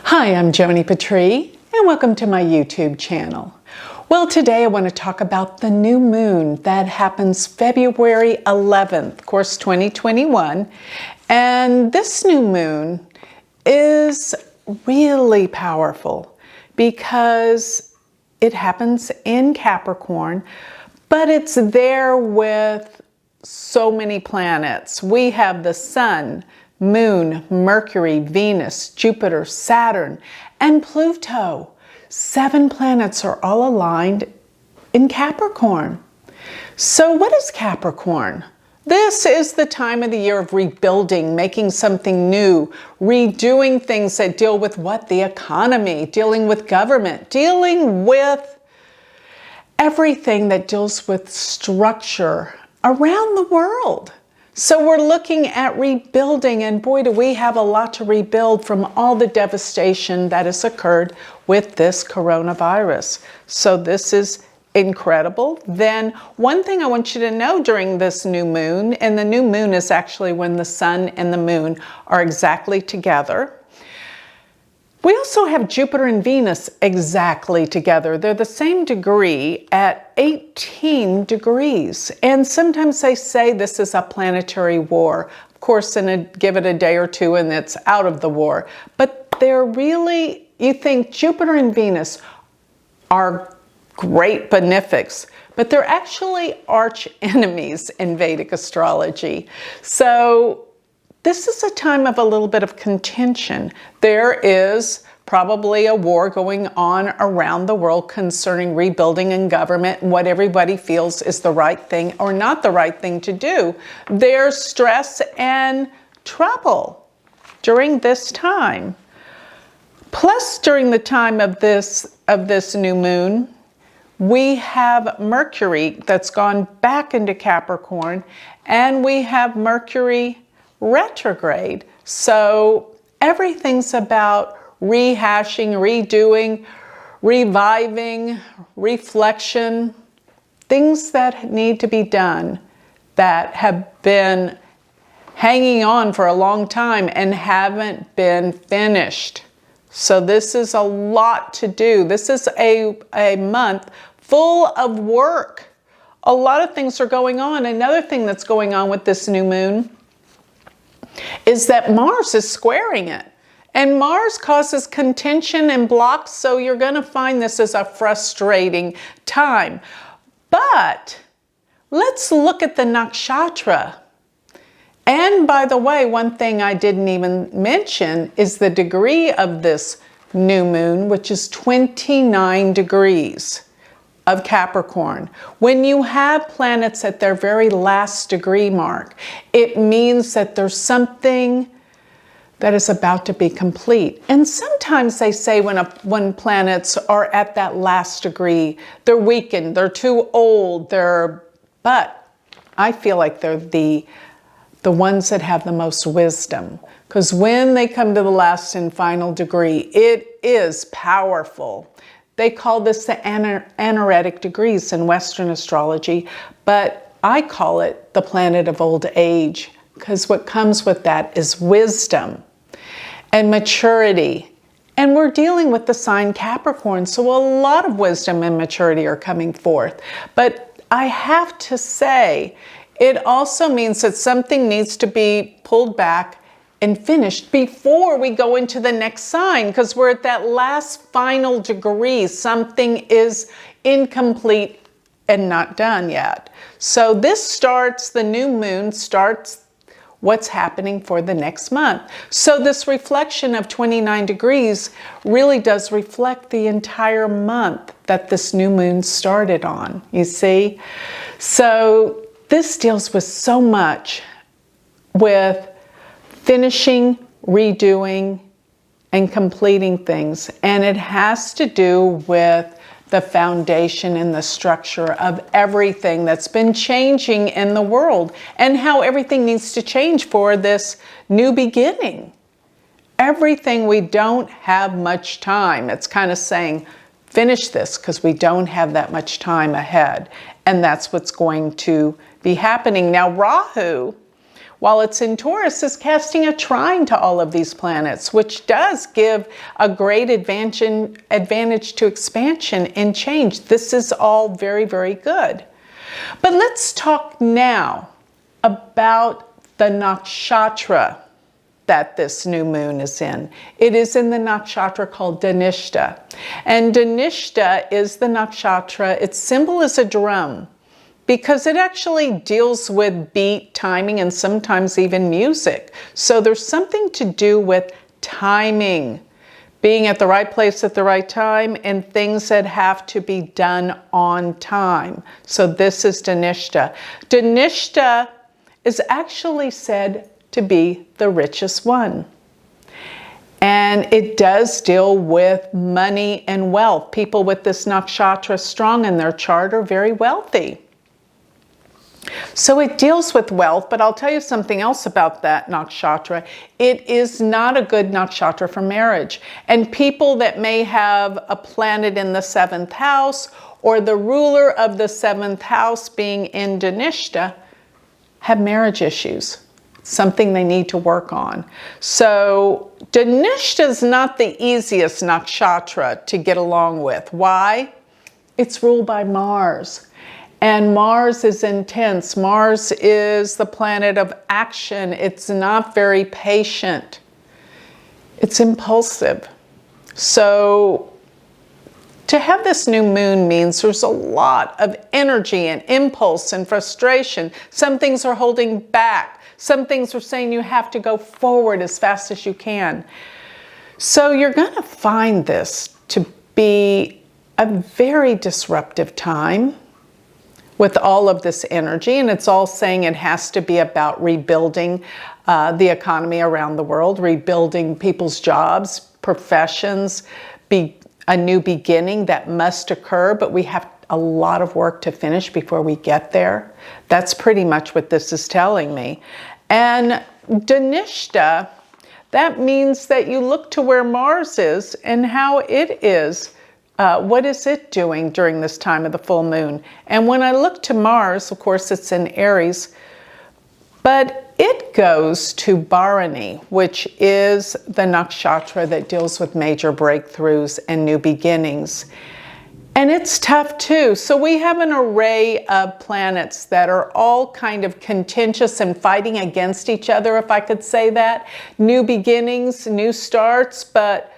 Hi, I'm Joni Patry, and welcome to my YouTube channel. Well, today I want to talk about the new moon that happens February 11th, of course, 2021. And this new moon is really powerful because it happens in Capricorn, but it's there with so many planets. We have the Sun, Moon, Mercury, Venus, Jupiter, Saturn, and Pluto. 7 planets are all aligned in Capricorn. So what is Capricorn? This is the time of the year of rebuilding, making something new, redoing things that deal with what? The economy, dealing with government, dealing with everything that deals with structure around the world. So we're looking at rebuilding, and boy, do we have a lot to rebuild from all the devastation that has occurred with this coronavirus. So this is incredible. Then one thing I want you to know during this new moon, and the new moon is actually when the sun and the moon are exactly together. We also have Jupiter and Venus exactly together. They're the same degree at 18 degrees. And sometimes they say this is a planetary war. Of course, give it a day or two and it's out of the war. But they're really, you think Jupiter and Venus are great benefics, but they're actually arch enemies in Vedic astrology. So this is a time of a little bit of contention. There is probably a war going on around the world concerning rebuilding and government and what everybody feels is the right thing or not the right thing to do. There's stress and trouble during this time. Plus, during the time of this new moon, we have Mercury that's gone back into Capricorn, and we have Mercury retrograde. So everything's about rehashing, redoing, reviving, reflection, things that need to be done that have been hanging on for a long time and haven't been finished. So this is a lot to do. This is a month full of work. A lot of things are going on. Another thing that's going on with this new moon is that Mars is squaring it. And Mars causes contention and blocks, so you're going to find this as a frustrating time. But let's look at the nakshatra. And by the way, one thing I didn't even mention is the degree of this new moon, which is 29 degrees of Capricorn. When you have planets at their very last degree mark, it means that there's something that is about to be complete. And sometimes they say when planets are at that last degree, they're weakened, they're too old, but I feel like they're the ones that have the most wisdom. Because when they come to the last and final degree, it is powerful. They call this the anaretic degrees in Western astrology, but I call it the planet of old age, because what comes with that is wisdom and maturity. And we're dealing with the sign Capricorn, so a lot of wisdom and maturity are coming forth. But I have to say, it also means that something needs to be pulled back and finished before we go into the next sign, because we're at that last final degree. Something is incomplete and not done yet. So this starts, the new moon starts what's happening for the next month. So this reflection of 29 degrees really does reflect the entire month that this new moon started on, you see? So this deals with so much with finishing, redoing, and completing things. And it has to do with the foundation and the structure of everything that's been changing in the world and how everything needs to change for this new beginning. Everything, we don't have much time. It's kind of saying, finish this because we don't have that much time ahead. And that's what's going to be happening. Now, Rahu while it's in Taurus, is casting a trine to all of these planets, which does give a great advantage to expansion and change. This is all very, very good. But let's talk now about the nakshatra that this new moon is in. It is in the nakshatra called Dhanishta. And Dhanishta is the nakshatra. Its symbol is a drum because it actually deals with beat, timing, and sometimes even music. So there's something to do with timing, being at the right place at the right time, and things that have to be done on time. So this is Dhanishta. Dhanishta is actually said to be the richest one. And it does deal with money and wealth. People with this nakshatra strong in their chart are very wealthy. So it deals with wealth, but I'll tell you something else about that nakshatra. It is not a good nakshatra for marriage. And people that may have a planet in the 7th house or the ruler of the 7th house being in Dhanishta have marriage issues. Something they need to work on. So Dhanishta is not the easiest nakshatra to get along with. Why? It's ruled by Mars. And Mars is intense. Mars is the planet of action. It's not very patient. It's impulsive. So to have this new moon means there's a lot of energy and impulse and frustration. Some things are holding back. Some things are saying you have to go forward as fast as you can. So you're going to find this to be a very disruptive time with all of this energy. And it's all saying it has to be about rebuilding the economy around the world, rebuilding people's jobs, professions, a new beginning that must occur, but we have a lot of work to finish before we get there. That's pretty much what this is telling me. And Dhanishta, that means that you look to where Mars is and how it is. What is it doing during this time of the full moon? And when I look to Mars, of course, it's in Aries, but it goes to Bharani, which is the nakshatra that deals with major breakthroughs and new beginnings. And it's tough too. So we have an array of planets that are all kind of contentious and fighting against each other, if I could say that. New beginnings, new starts, but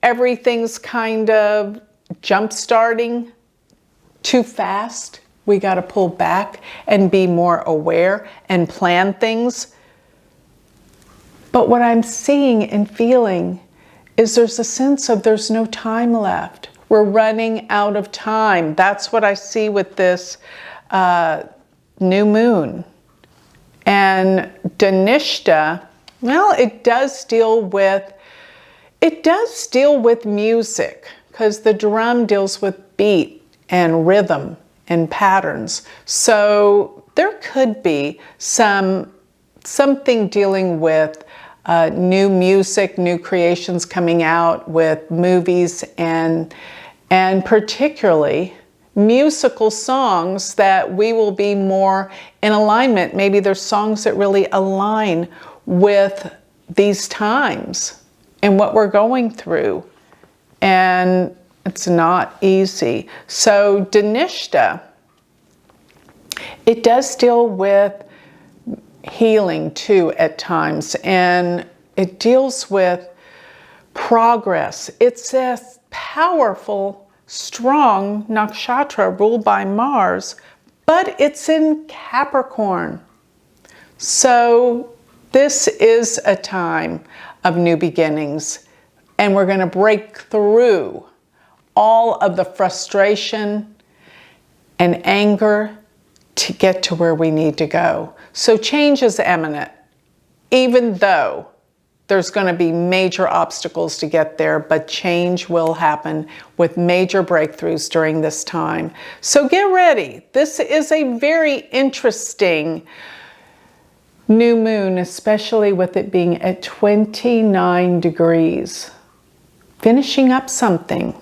everything's kind of jump-starting too fast. We got to pull back and be more aware and plan things. But what I'm seeing and feeling is there's a sense of there's no time left. We're running out of time. That's what I see with this new moon. And Dhanishta, well, it does deal with music, because the drum deals with beat and rhythm and patterns. So there could be something dealing with new music, new creations coming out with movies and particularly musical songs that we will be more in alignment. Maybe there's songs that really align with these times and what we're going through. And it's not easy. So Dhanishta, it does deal with healing too at times, and it deals with progress. It's a powerful, strong nakshatra ruled by Mars, but it's in Capricorn. So this is a time of new beginnings, and we're going to break through all of the frustration and anger to get to where we need to go. So change is imminent, even though there's going to be major obstacles to get there, but change will happen with major breakthroughs during this time. So get ready. This is a very interesting new moon, especially with it being at 29 degrees. Finishing up something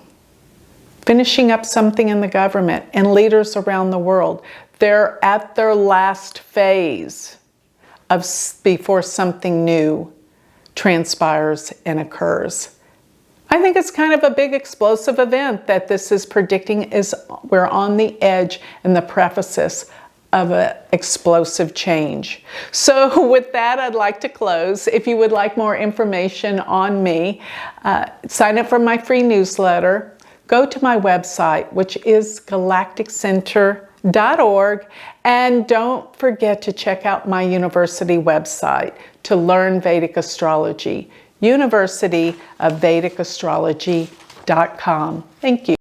in the government and leaders around the world. They're at their last phase before something new transpires and occurs. I think it's kind of a big explosive event that this is predicting. We're on the edge and the precipice of an explosive change. So with that, I'd like to close. If you would like more information on me, sign up for my free newsletter. Go to my website, which is galacticcenter.org, and don't forget to check out my university website to learn Vedic astrology, University of Vedic Astrology.com. Thank you.